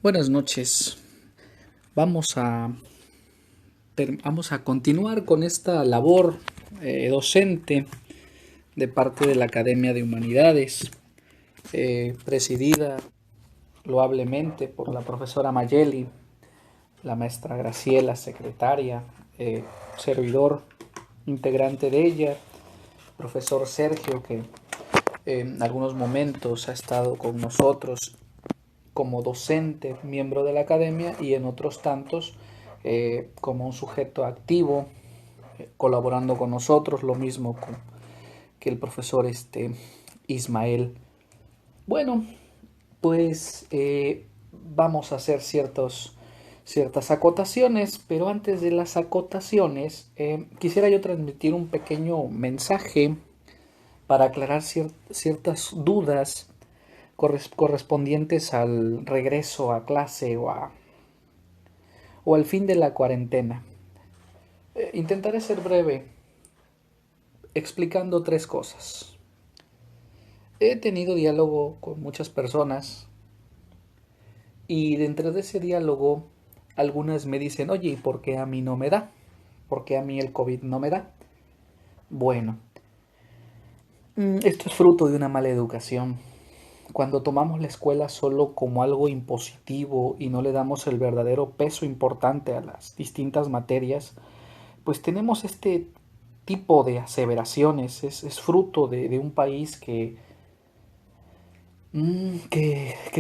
Buenas noches. Vamos a, vamos a continuar con esta labor docente de parte de la Academia de Humanidades, presidida loablemente por la profesora Mayeli, la maestra Graciela, secretaria, servidor, integrante de ella, profesor Sergio, que en algunos momentos ha estado con nosotros como docente, miembro de la academia, y en otros tantos como un sujeto activo, colaborando con nosotros, lo mismo que el profesor Ismael. Bueno, pues vamos a hacer ciertas acotaciones, pero antes de las acotaciones, quisiera yo transmitir un pequeño mensaje para aclarar ciertas dudas correspondientes al regreso a clase o al fin de la cuarentena. Intentaré ser breve explicando tres cosas. He tenido diálogo con muchas personas y dentro de ese diálogo algunas me dicen, oye, ¿y por qué a mí no me da? ¿Por qué a mí el COVID no me da? Bueno, esto es fruto de una mala educación. Cuando tomamos la escuela solo como algo impositivo y no le damos el verdadero peso importante a las distintas materias, pues tenemos este tipo de aseveraciones. Es fruto de un país que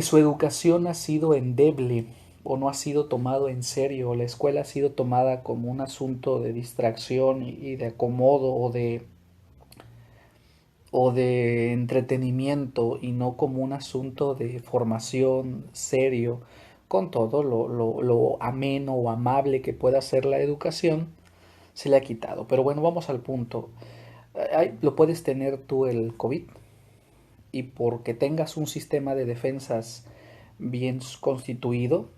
su educación ha sido endeble o no ha sido tomado en serio, o la escuela ha sido tomada como un asunto de distracción y de acomodo o de entretenimiento y no como un asunto de formación serio, con todo lo ameno o amable que pueda ser la educación, se le ha quitado. Pero bueno, vamos al punto. Lo puedes tener tú el COVID y porque tengas un sistema de defensas bien constituido,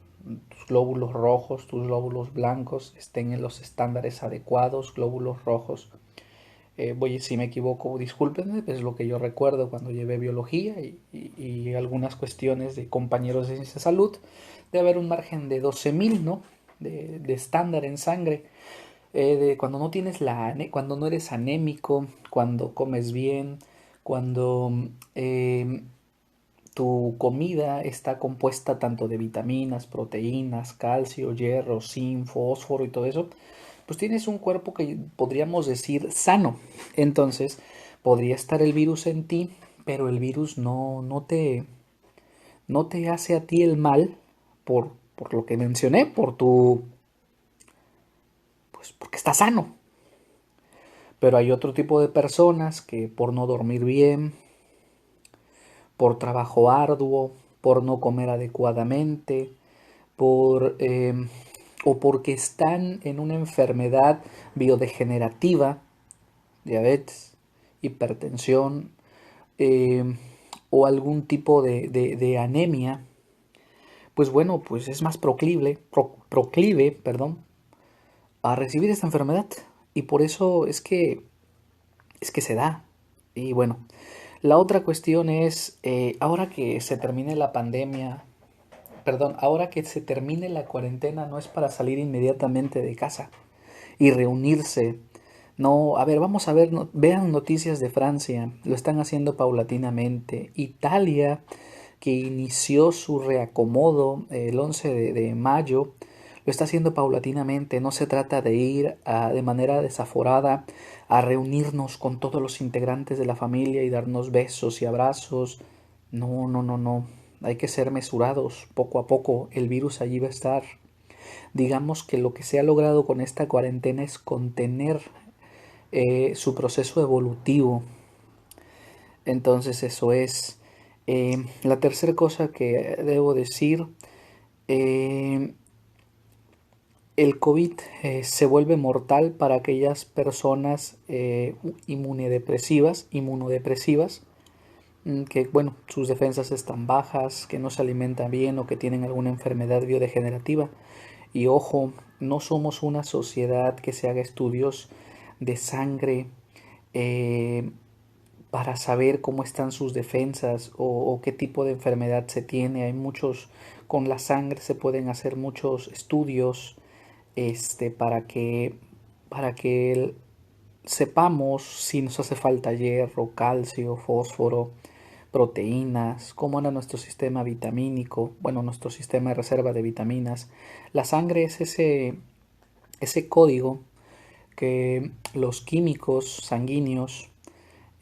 tus glóbulos rojos, tus glóbulos blancos estén en los estándares adecuados, glóbulos rojos. Si me equivoco, discúlpenme, es lo que yo recuerdo cuando llevé biología y algunas cuestiones de compañeros de ciencia de salud, de haber un margen de 12.000, ¿no? De estándar en sangre. De cuando no tienes cuando no eres anémico, cuando comes bien, cuando tu comida está compuesta tanto de vitaminas, proteínas, calcio, hierro, zinc, fósforo y todo eso, pues tienes un cuerpo que podríamos decir sano. Entonces, podría estar el virus en ti, pero el virus no te hace a ti el mal por lo que mencioné, pues porque está sano. Pero hay otro tipo de personas que por no dormir bien, por trabajo arduo, por no comer adecuadamente, por, o porque están en una enfermedad biodegenerativa, diabetes, hipertensión o algún tipo de anemia, pues bueno, pues es más proclive, perdón, a recibir esta enfermedad. Y por eso es que se da. Y bueno, la otra cuestión es, ahora que se termine la pandemia, perdón, ahora que se termine la cuarentena, no es para salir inmediatamente de casa y reunirse. No, a ver, vamos a ver, vean noticias de Francia, lo están haciendo paulatinamente. Italia, que inició su reacomodo el 11 de mayo, lo está haciendo paulatinamente. No se trata de ir de manera desaforada a reunirnos con todos los integrantes de la familia y darnos besos y abrazos. No, no, no, no. Hay que ser mesurados. Poco a poco el virus allí va a estar. Digamos que lo que se ha logrado con esta cuarentena es contener su proceso evolutivo. Entonces eso es. La tercera cosa que debo decir, eh, el COVID se vuelve mortal para aquellas personas inmunodepresivas, que bueno, sus defensas están bajas, que no se alimentan bien o que tienen alguna enfermedad biodegenerativa. Y ojo, no somos una sociedad que se haga estudios de sangre eh, para saber cómo están sus defensas o qué tipo de enfermedad se tiene. Hay muchos, con la sangre se pueden hacer muchos estudios para que sepamos si nos hace falta hierro, calcio, fósforo, proteínas, cómo anda nuestro sistema vitamínico, bueno, nuestro sistema de reserva de vitaminas. La sangre es ese código que los químicos sanguíneos,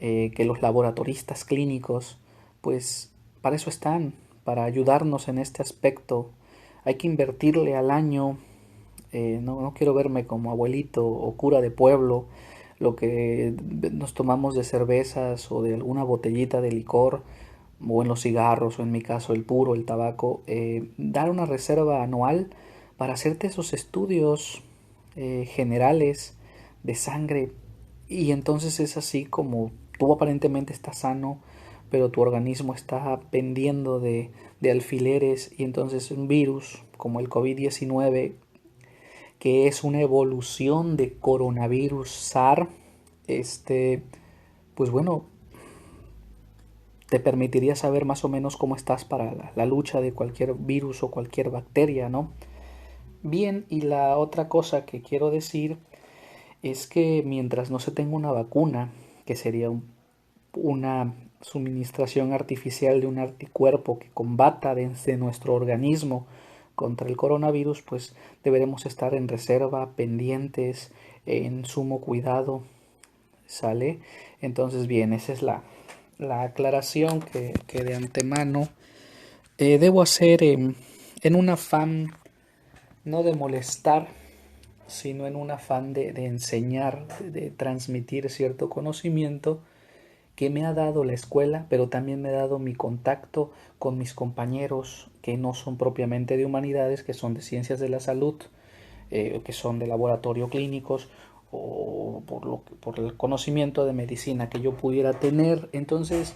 que los laboratoristas clínicos, pues para eso están, para ayudarnos en este aspecto. Hay que invertirle al año, no quiero verme como abuelito o cura de pueblo, lo que nos tomamos de cervezas o de alguna botellita de licor, o en los cigarros, o en mi caso el puro, el tabaco, dar una reserva anual para hacerte esos estudios generales de sangre. Y entonces es así como tú aparentemente estás sano, pero tu organismo está pendiendo de alfileres, y entonces un virus como el COVID-19, que es una evolución de coronavirus SARS, pues bueno, te permitiría saber más o menos cómo estás para la lucha de cualquier virus o cualquier bacteria, ¿no? Bien, y la otra cosa que quiero decir es que mientras no se tenga una vacuna, que sería una suministración artificial de un anticuerpo que combata desde nuestro organismo contra el coronavirus, pues deberemos estar en reserva, pendientes, en sumo cuidado, ¿sale? Entonces, bien, esa es la aclaración que de antemano debo hacer en un afán no de molestar, sino en un afán de enseñar, de transmitir cierto conocimiento que me ha dado la escuela, pero también me ha dado mi contacto con mis compañeros que no son propiamente de humanidades, que son de ciencias de la salud, que son de laboratorio clínicos, o por el conocimiento de medicina que yo pudiera tener. Entonces,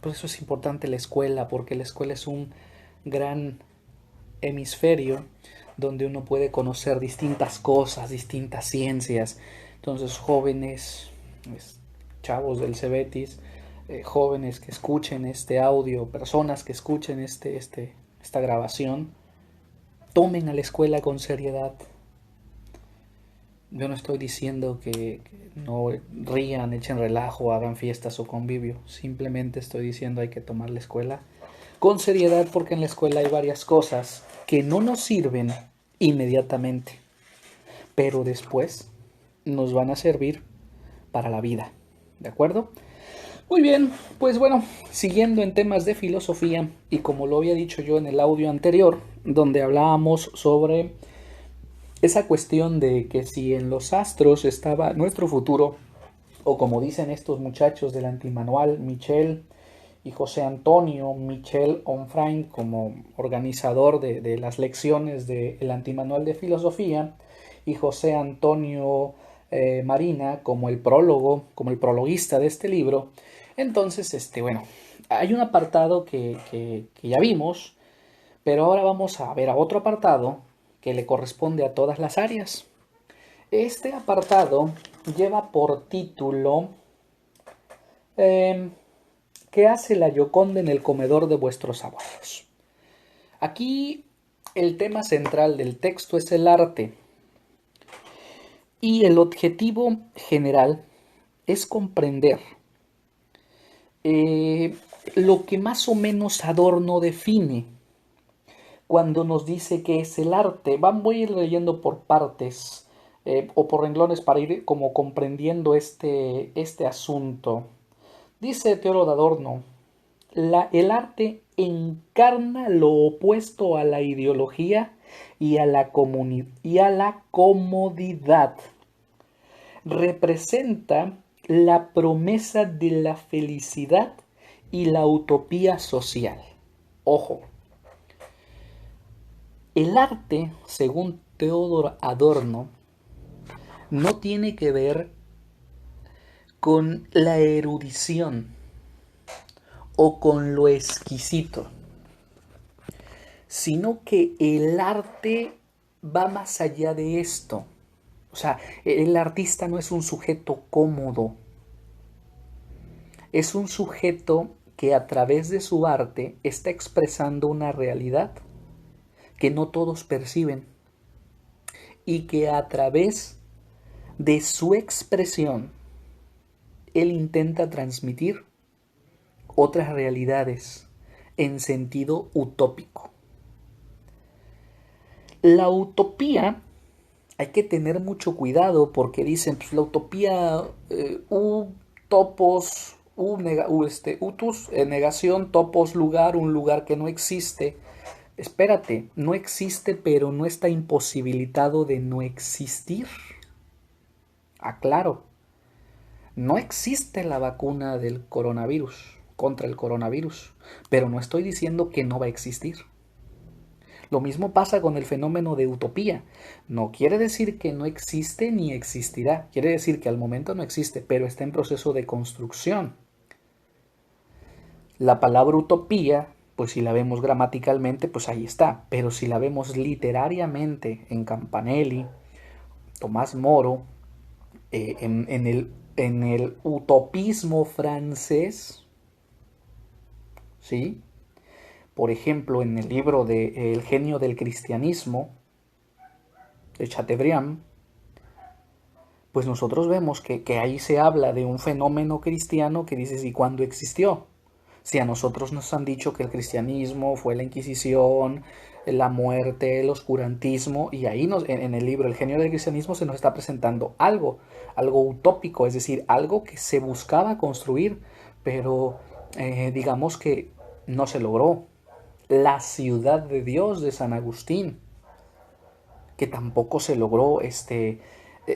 por eso es importante la escuela, porque la escuela es un gran hemisferio donde uno puede conocer distintas cosas, distintas ciencias. Entonces, jóvenes, chavos del Cebetis, jóvenes que escuchen este audio, personas que escuchen esta grabación, tomen a la escuela con seriedad. Yo no estoy diciendo que no rían, echen relajo, hagan fiestas o convivio. Simplemente estoy diciendo hay que tomar la escuela con seriedad, porque en la escuela hay varias cosas que no nos sirven inmediatamente, pero después nos van a servir para la vida. ¿De acuerdo? Muy bien, pues bueno, siguiendo en temas de filosofía, y como lo había dicho yo en el audio anterior, donde hablábamos sobre esa cuestión de que si en los astros estaba nuestro futuro, o como dicen estos muchachos del antimanual, Michel y José Antonio, Michel Onfray como organizador de las lecciones del antimanual de filosofía, y José Antonio Marina como el prólogo, como el prologuista de este libro. Entonces, bueno, hay un apartado que ya vimos, pero ahora vamos a ver a otro apartado que le corresponde a todas las áreas. Este apartado lleva por título ¿qué hace la Gioconda en el comedor de vuestros abuelos? Aquí el tema central del texto es el arte, y el objetivo general es comprender lo que más o menos Adorno define cuando nos dice que es el arte. Voy a ir leyendo por partes o por renglones para ir como comprendiendo este asunto. Dice Teodoro Adorno: el arte encarna lo opuesto a la ideología y a la comodidad. Representa la promesa de la felicidad y la utopía social. Ojo, el arte, según Teodoro Adorno, no tiene que ver con la erudición o con lo exquisito, sino que el arte va más allá de esto. O sea, el artista no es un sujeto cómodo. Es un sujeto que a través de su arte está expresando una realidad que no todos perciben y que a través de su expresión él intenta transmitir otras realidades en sentido utópico. La utopía hay que tener mucho cuidado porque dicen, pues la utopía, topos, utus, negación, topos, lugar, un lugar que no existe. Espérate, no existe, pero no está imposibilitado de no existir. Aclaro, no existe la vacuna del coronavirus, contra el coronavirus, pero no estoy diciendo que no va a existir. Lo mismo pasa con el fenómeno de utopía. No quiere decir que no existe ni existirá. Quiere decir que al momento no existe, pero está en proceso de construcción. La palabra utopía, pues si la vemos gramaticalmente, pues ahí está. Pero si la vemos literariamente en Campanelli, Tomás Moro, en el utopismo francés, ¿sí? Por ejemplo, en el libro de El genio del cristianismo, de Chateaubriand, pues nosotros vemos que ahí se habla de un fenómeno cristiano que dices, ¿y cuándo existió? Si a nosotros nos han dicho que el cristianismo fue la Inquisición, la muerte, el oscurantismo, y ahí en el libro El genio del cristianismo se nos está presentando algo utópico, es decir, algo que se buscaba construir, pero digamos que no se logró. La ciudad de Dios de San Agustín, que tampoco se logró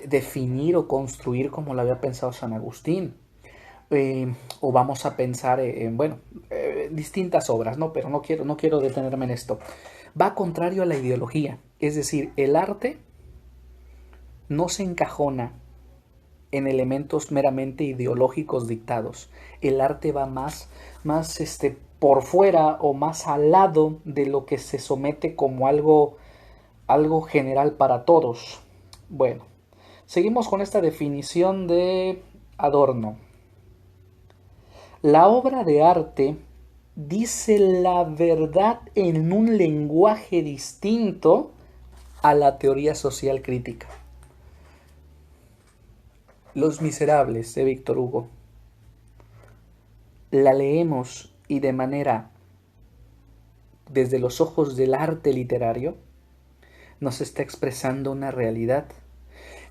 definir o construir como lo había pensado San Agustín. O vamos a pensar en, bueno, distintas obras, ¿no? Pero no quiero detenerme en esto. Va contrario a la ideología, es decir, el arte no se encajona en elementos meramente ideológicos dictados. El arte va más por fuera o más al lado de lo que se somete como algo general para todos. Bueno, seguimos con esta definición de Adorno. La obra de arte dice la verdad en un lenguaje distinto a la teoría social crítica. Los Miserables de Víctor Hugo. La leemos y de manera desde los ojos del arte literario nos está expresando una realidad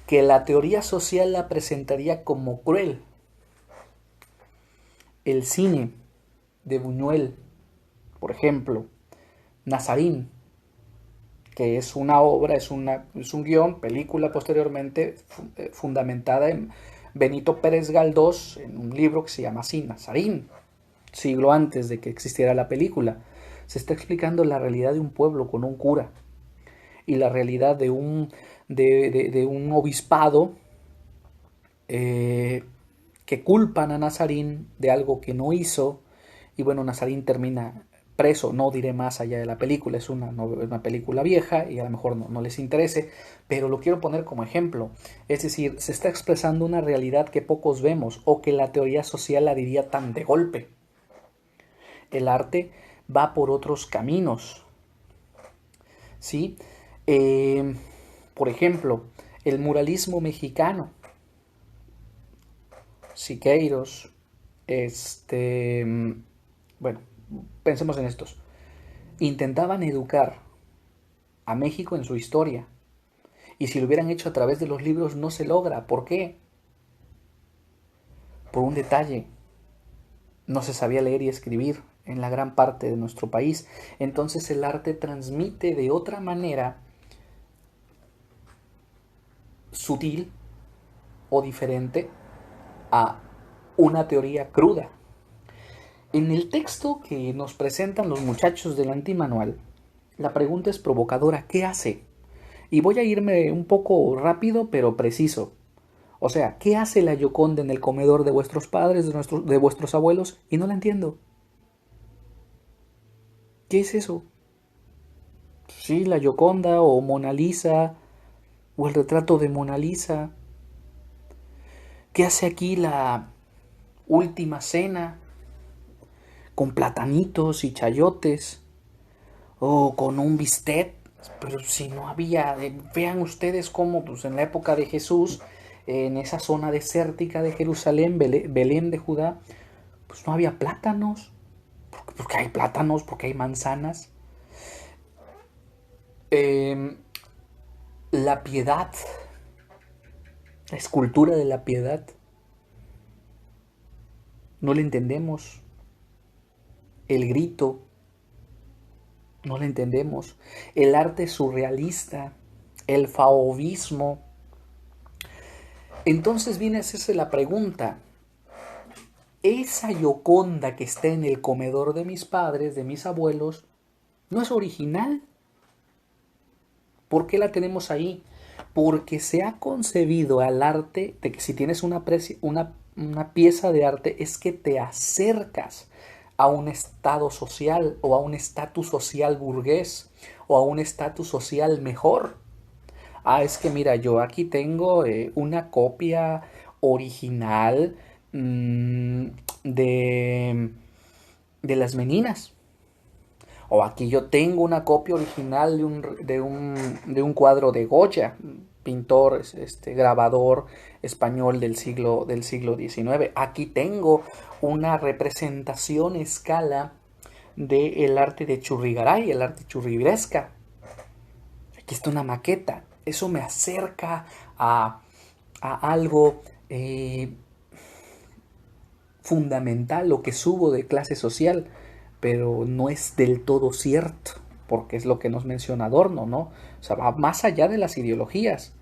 que la teoría social la presentaría como cruel. El cine de Buñuel, por ejemplo, Nazarín, que es una obra, es un guión, película posteriormente fundamentada en Benito Pérez Galdós, en un libro que se llama así, Nazarín, siglo antes de que existiera la película. Se está explicando la realidad de un pueblo con un cura y la realidad de un obispado que culpan a Nazarín de algo que no hizo, y bueno, Nazarín termina preso. No diré más allá de la película, es una película vieja y a lo mejor no les interese, pero lo quiero poner como ejemplo. Es decir, se está expresando una realidad que pocos vemos o que la teoría social la diría tan de golpe. El arte va por otros caminos, ¿sí? Por ejemplo, el muralismo mexicano, Siqueiros, bueno, pensemos en estos. Intentaban educar a México en su historia. Y si lo hubieran hecho a través de los libros no se logra. ¿Por qué? Por un detalle. No se sabía leer y escribir en la gran parte de nuestro país. Entonces el arte transmite de otra manera sutil o diferente a una teoría cruda. En el texto que nos presentan los muchachos del antimanual, la pregunta es provocadora: ¿qué hace? Y voy a irme un poco rápido pero preciso. O sea, ¿qué hace la Gioconda en el comedor de vuestros padres, de vuestros abuelos? Y no la entiendo. ¿Qué es eso? Sí, la Gioconda o Mona Lisa o el retrato de Mona Lisa. ¿Qué hace aquí Última Cena, con platanitos y chayotes, o con un bistec. Pero si no había, vean ustedes cómo pues, en la época de Jesús, en esa zona desértica de Jerusalén, Belén de Judá, pues no había plátanos, porque hay plátanos, porque hay manzanas. Eh, la piedad, la escultura de la piedad, no le entendemos. El grito, no le entendemos. El arte surrealista, el fauvismo. Entonces viene a hacerse la pregunta, esa Gioconda que está en el comedor de mis padres, de mis abuelos, ¿no es original? ¿Por qué la tenemos ahí? Porque se ha concebido al arte de que si tienes una pieza de arte es que te acercas a un estado social o a un estatus social burgués o a un estatus social mejor. Ah, es que mira, yo aquí tengo una copia original mmm, de, de las Meninas. O aquí yo tengo una copia original de un cuadro de Goya, pintor, grabador español del siglo XIX. Aquí tengo una representación escala del arte de Churrigaray, el arte churrigueresca. Aquí está una maqueta. Eso me acerca a algo fundamental, lo que subo de clase social, pero no es del todo cierto, porque es lo que nos menciona Adorno, ¿no? O sea, va más allá de las ideologías,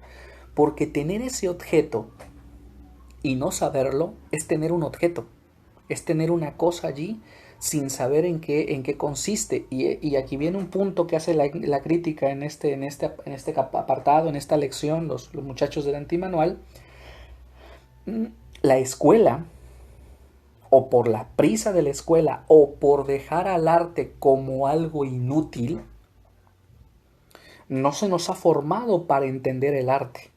porque tener ese objeto y no saberlo es tener un objeto, es tener una cosa allí sin saber en qué consiste. Y aquí viene un punto que hace la crítica en este apartado, en esta lección, los muchachos del antimanual. La escuela, o por la prisa de la escuela, o por dejar al arte como algo inútil, no se nos ha formado para entender el arte.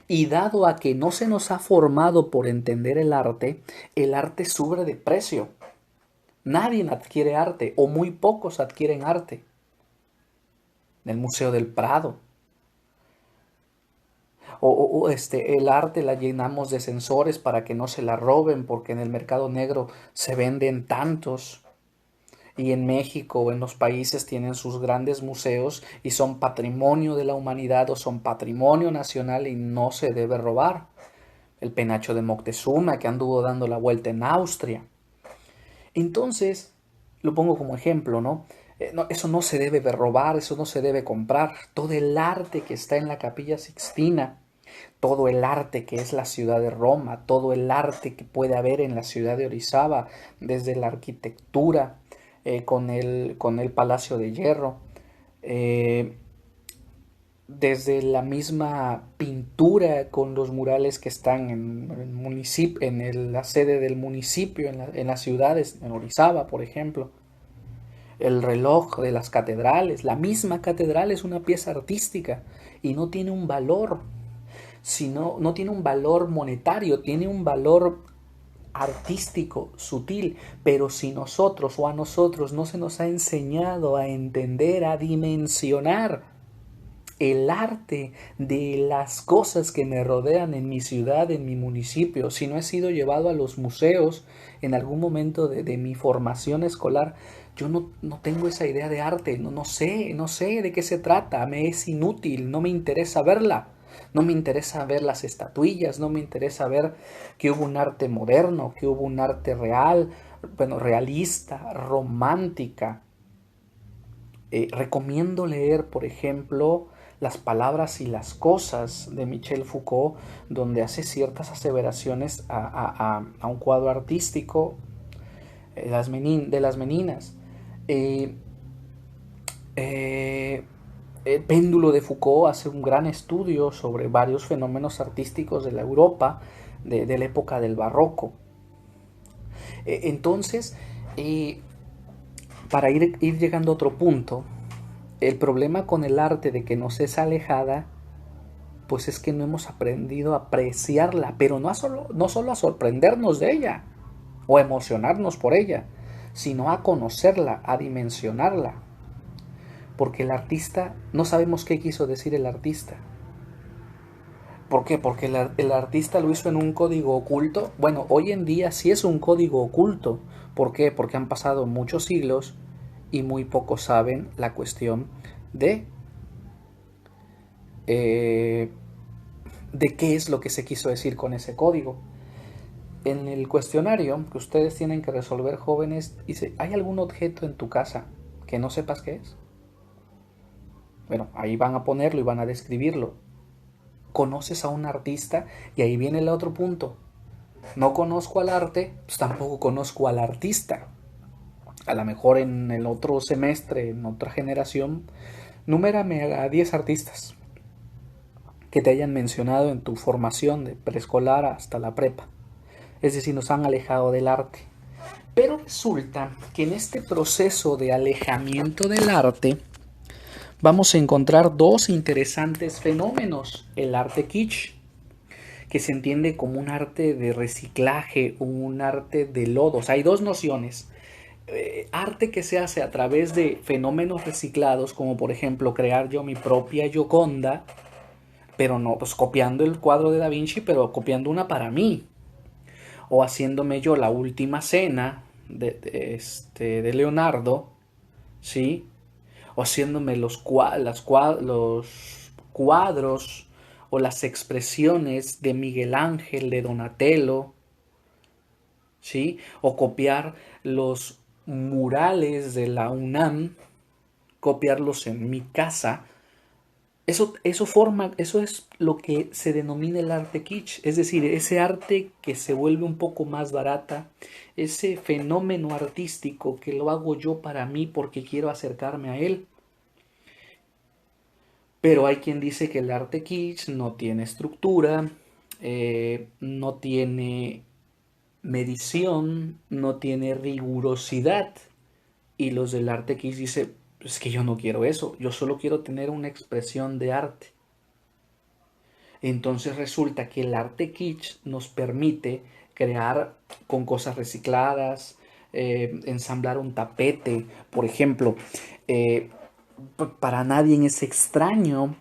Y dado a que no se nos ha formado por entender el arte sube de precio. Nadie adquiere arte, o muy pocos adquieren arte. En el Museo del Prado. El arte la llenamos de sensores para que no se la roben, porque en el mercado negro se venden tantos. Y en México o en los países tienen sus grandes museos y son patrimonio de la humanidad o son patrimonio nacional y no se debe robar. El penacho de Moctezuma que anduvo dando la vuelta en Austria. Entonces, lo pongo como ejemplo, ¿no? Eso no se debe robar, eso no se debe comprar. Todo el arte que está en la Capilla Sixtina, todo el arte que es la ciudad de Roma, todo el arte que puede haber en la ciudad de Orizaba, desde la arquitectura, con el Palacio de Hierro, eh, desde la misma pintura con los murales que están en el municipio, la sede del municipio, en las ciudades, en Orizaba, por ejemplo. El reloj de las catedrales, la misma catedral es una pieza artística y no tiene un valor, sino, no tiene un valor monetario, tiene un valor artístico, sutil, pero si nosotros o a nosotros no se nos ha enseñado a entender, a dimensionar el arte de las cosas que me rodean en mi ciudad, en mi municipio, si no he sido llevado a los museos en algún momento de mi formación escolar, yo no tengo esa idea de arte, no sé de qué se trata, me es inútil, no me interesa verla. No me interesa ver las estatuillas, no me interesa ver que hubo un arte moderno, que hubo un arte real, bueno, realista, romántica. Recomiendo leer, por ejemplo, Las palabras y las cosas de Michel Foucault, donde hace ciertas aseveraciones a un cuadro artístico de las Meninas. Eh, eh, el péndulo de Foucault hace un gran estudio sobre varios fenómenos artísticos de la Europa de la época del Barroco. Entonces, para ir llegando a otro punto, el problema con el arte de que nos es alejada, pues es que no hemos aprendido a apreciarla, pero no solo a sorprendernos de ella, o emocionarnos por ella, sino a conocerla, a dimensionarla. Porque el artista, no sabemos qué quiso decir el artista. ¿Por qué? Porque el artista lo hizo en un código oculto. Bueno, hoy en día sí es un código oculto. ¿Por qué? Porque han pasado muchos siglos y muy pocos saben la cuestión de, eh, de qué es lo que se quiso decir con ese código. En el cuestionario que ustedes tienen que resolver, jóvenes, dice, ¿hay algún objeto en tu casa que no sepas qué es? Bueno, ahí van a ponerlo y van a describirlo. ¿Conoces a un artista? Y ahí viene el otro punto. No conozco al arte, pues tampoco conozco al artista. A lo mejor en el otro semestre, en otra generación, numérame a 10 artistas que te hayan mencionado en tu formación de preescolar hasta la prepa. Es decir, nos han alejado del arte. Pero resulta que en este proceso de alejamiento del arte vamos a encontrar dos interesantes fenómenos. El arte kitsch, que se entiende como un arte de reciclaje, un arte de lodos. Hay dos nociones. Arte que se hace a través de fenómenos reciclados, como por ejemplo crear yo mi propia Gioconda, pero no, pues copiando el cuadro de Da Vinci, pero copiando una para mí. O haciéndome yo la última cena de Leonardo, ¿sí? O haciéndome los cuadros o las expresiones de Miguel Ángel, de Donatello, ¿sí? O copiar los murales de la UNAM, copiarlos en mi casa. Eso es lo que se denomina el arte kitsch, es decir, ese arte que se vuelve un poco más barata, ese fenómeno artístico que lo hago yo para mí porque quiero acercarme a él. Pero hay quien dice que el arte kitsch no tiene estructura, no tiene medición, no tiene rigurosidad. Y los del arte kitsch dicen, es que yo no quiero eso, yo solo quiero tener una expresión de arte. Entonces resulta que el arte kitsch nos permite crear con cosas recicladas, ensamblar un tapete, por ejemplo. eh, para nadie es extraño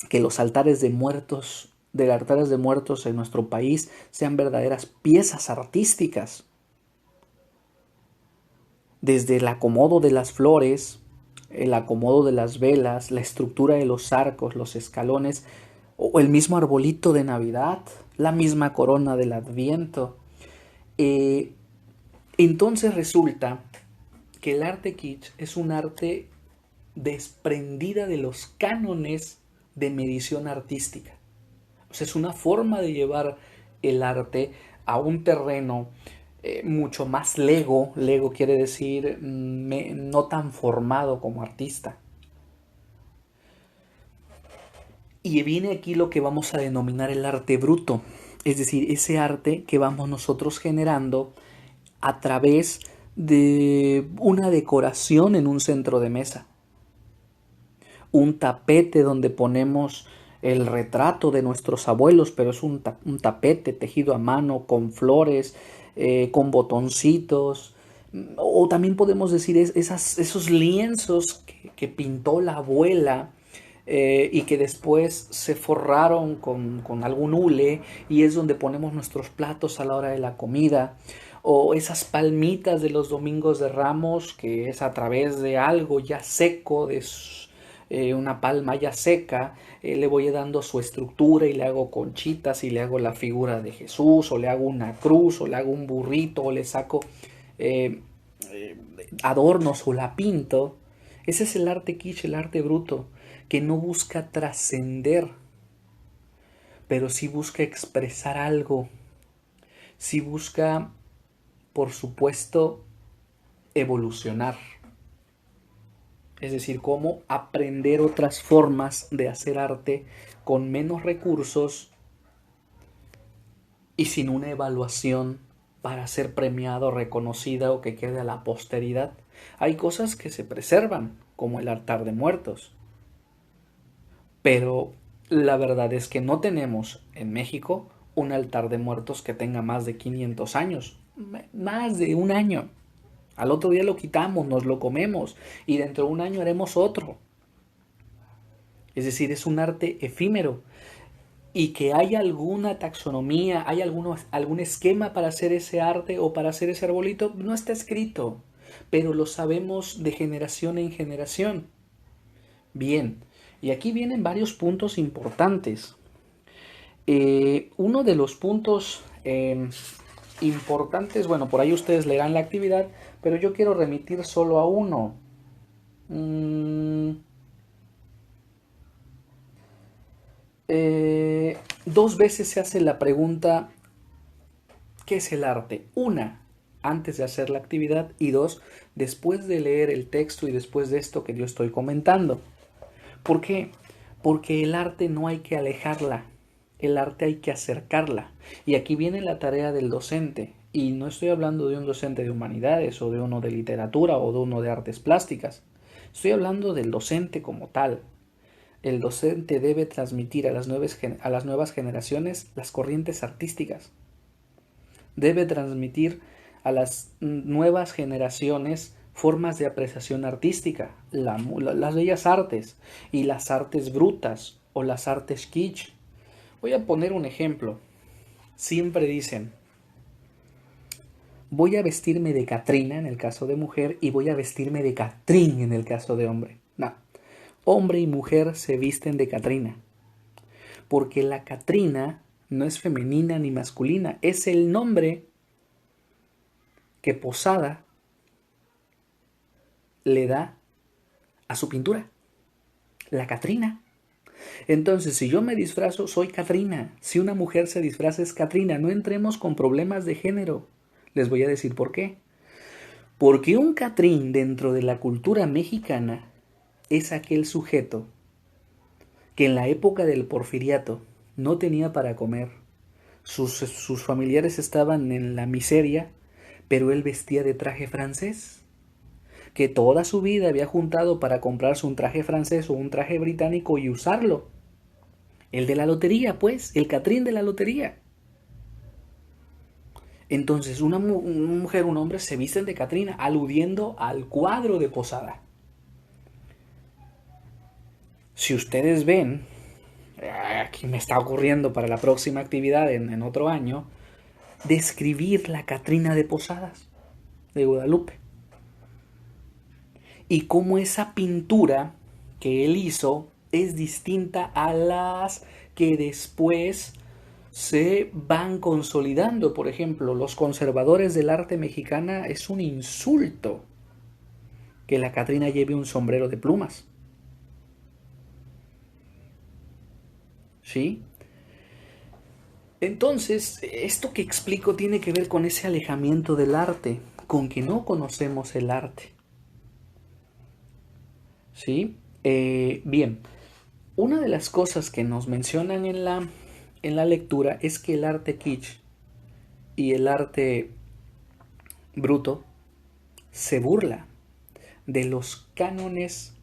que los altares de muertos, de altares de muertos en nuestro país sean verdaderas piezas artísticas. Desde el acomodo de las flores, el acomodo de las velas, la estructura de los arcos, los escalones, o el mismo arbolito de Navidad, la misma corona del Adviento. Eh, entonces resulta que el arte kitsch es un arte desprendida de los cánones de medición artística. O sea, es una forma de llevar el arte a un terreno mucho más lego. Lego quiere decir no tan formado como artista. Y viene aquí lo que vamos a denominar el arte bruto. Es decir, ese arte que vamos nosotros generando a través de una decoración en un centro de mesa. Un tapete donde ponemos el retrato de nuestros abuelos, pero es un tapete tejido a mano con flores, con botoncitos. O también podemos decir esos lienzos que pintó la abuela y que después se forraron con algún hule y es donde ponemos nuestros platos a la hora de la comida. O esas palmitas de los domingos de Ramos, que es a través de algo ya seco, de una palma ya seca, le voy dando su estructura y le hago conchitas y le hago la figura de Jesús, o le hago una cruz, o le hago un burrito, o le saco eh, adornos o la pinto. Ese es el arte kitsch, el arte bruto, que no busca trascender, pero sí busca expresar algo, sí busca, por supuesto, evolucionar. Es decir, cómo aprender otras formas de hacer arte con menos recursos y sin una evaluación para ser premiado, reconocida o que quede a la posteridad. Hay cosas que se preservan, como el altar de muertos. Pero la verdad es que no tenemos en México un altar de muertos que tenga más de 500 años. más de un año. Al otro día lo quitamos, nos lo comemos y dentro de un año haremos otro. Es decir, es un arte efímero. Y que hay alguna taxonomía, hay algún esquema para hacer ese arte o para hacer ese arbolito, no está escrito, pero lo sabemos de generación en generación. Bien, y aquí vienen varios puntos importantes. Uno de los puntos importantes, bueno, por ahí ustedes leerán la actividad, pero yo quiero remitir solo a uno. Dos veces se hace la pregunta, ¿qué es el arte? Una, antes de hacer la actividad, y dos, después de leer el texto y después de esto que yo estoy comentando. ¿Por qué? Porque el arte no hay que alejarla, el arte hay que acercarla. Y aquí viene la tarea del docente. Y no estoy hablando de un docente de humanidades o de uno de literatura o de uno de artes plásticas. Estoy hablando del docente como tal. El docente debe transmitir a las nuevas generaciones las corrientes artísticas. Debe transmitir a las nuevas generaciones formas de apreciación artística, las bellas artes y las artes brutas o las artes kitsch. Voy a poner un ejemplo. Siempre dicen, voy a vestirme de Catrina en el caso de mujer y voy a vestirme de Catrín en el caso de hombre. No, hombre y mujer se visten de Catrina, porque la Catrina no es femenina ni masculina, es el nombre que Posada le da a su pintura, la Catrina. Entonces, si yo me disfrazo, soy Catrina. Si una mujer se disfraza, es Catrina. No entremos con problemas de género. Les voy a decir por qué. Porque un Catrín dentro de la cultura mexicana es aquel sujeto que en la época del porfiriato no tenía para comer. Sus familiares estaban en la miseria, pero él vestía de traje francés, que toda su vida había juntado para comprarse un traje francés o un traje británico y usarlo. El de la lotería, pues, el Catrín de la lotería. Entonces, una mujer, un hombre se visten de Catrina, aludiendo al cuadro de Posada. Si ustedes ven, aquí me está ocurriendo para la próxima actividad en otro año, describir la Catrina de Posadas, de Guadalupe. Y cómo esa pintura que él hizo es distinta a las que después se van consolidando. Por ejemplo, los conservadores del arte mexicana es un insulto que la Catrina lleve un sombrero de plumas. ¿Sí? Entonces, esto que explico tiene que ver con ese alejamiento del arte, con que no conocemos el arte. ¿Sí? Bien, una de las cosas que nos mencionan en la lectura es que el arte kitsch y el arte bruto se burla de los cánones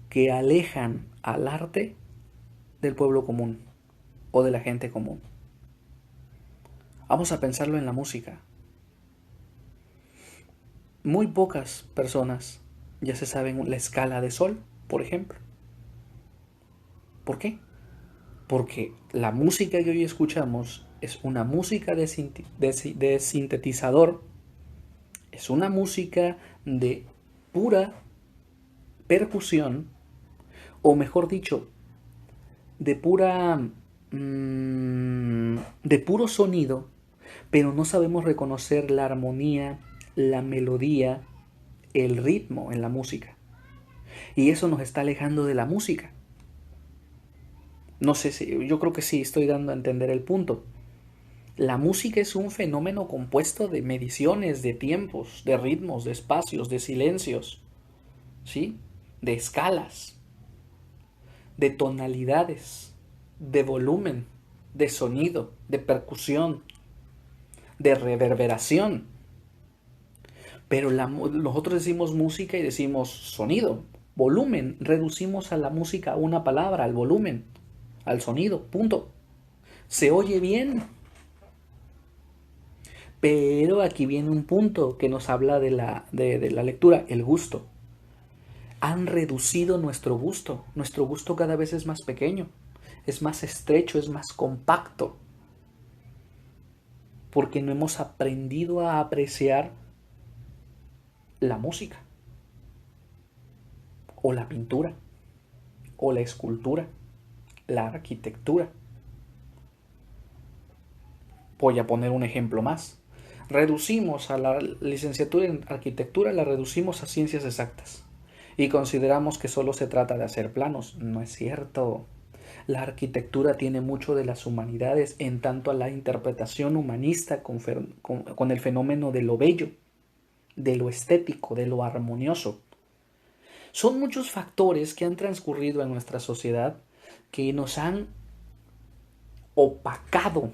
que alejan al arte del pueblo común o de la gente común. Vamos a pensarlo en la música. Muy pocas personas ya se saben la escala de sol, por ejemplo. ¿Por qué? Porque la música que hoy escuchamos es una música de sintetizador, es una música de pura percusión, o mejor dicho, de de puro sonido, pero no sabemos reconocer la armonía, la melodía, el ritmo en la música. Y eso nos está alejando de la música. No sé si, yo creo que sí, estoy dando a entender el punto. La música es un fenómeno compuesto de mediciones, de tiempos, de ritmos, de espacios, de silencios, ¿sí? De escalas, de tonalidades, de volumen, de sonido, de percusión, de reverberación. Pero nosotros decimos música y decimos sonido, volumen. Reducimos a la música a una palabra, al volumen, al sonido, punto. Se oye bien. Pero aquí viene un punto que nos habla de la lectura, el gusto. Han reducido nuestro gusto. Nuestro gusto cada vez es más pequeño, es más estrecho, es más compacto. Porque no hemos aprendido a apreciar la música, o la pintura, o la escultura, la arquitectura. Voy a poner un ejemplo más. Reducimos a la licenciatura en arquitectura, la reducimos a ciencias exactas. Y consideramos que solo se trata de hacer planos. No es cierto. La arquitectura tiene mucho de las humanidades en tanto a la interpretación humanista con el fenómeno de lo bello, de lo estético, de lo armonioso. Son muchos factores que han transcurrido en nuestra sociedad que nos han opacado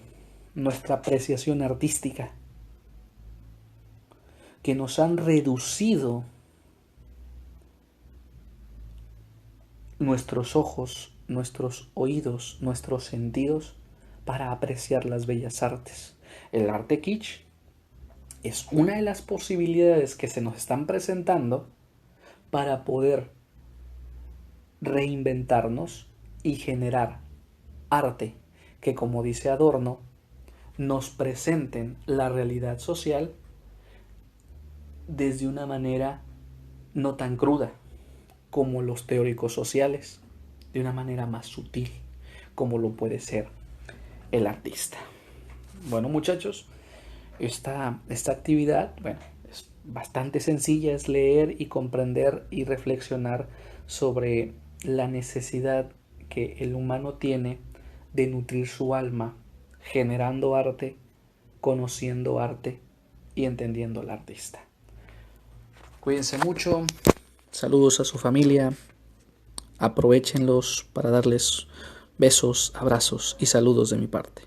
nuestra apreciación artística, que nos han reducido nuestros ojos, nuestros oídos, nuestros sentidos para apreciar las bellas artes. El arte kitsch es una de las posibilidades que se nos están presentando para poder reinventarnos y generar arte que, como dice Adorno, nos presenten la realidad social desde una manera no tan cruda como los teóricos sociales, de una manera más sutil, como lo puede ser el artista. Bueno, muchachos, esta actividad, bueno, es bastante sencilla, es leer y comprender y reflexionar sobre la necesidad que el humano tiene de nutrir su alma generando arte, conociendo arte y entendiendo al artista. Cuídense mucho, saludos a su familia, aprovéchenlos para darles besos, abrazos y saludos de mi parte.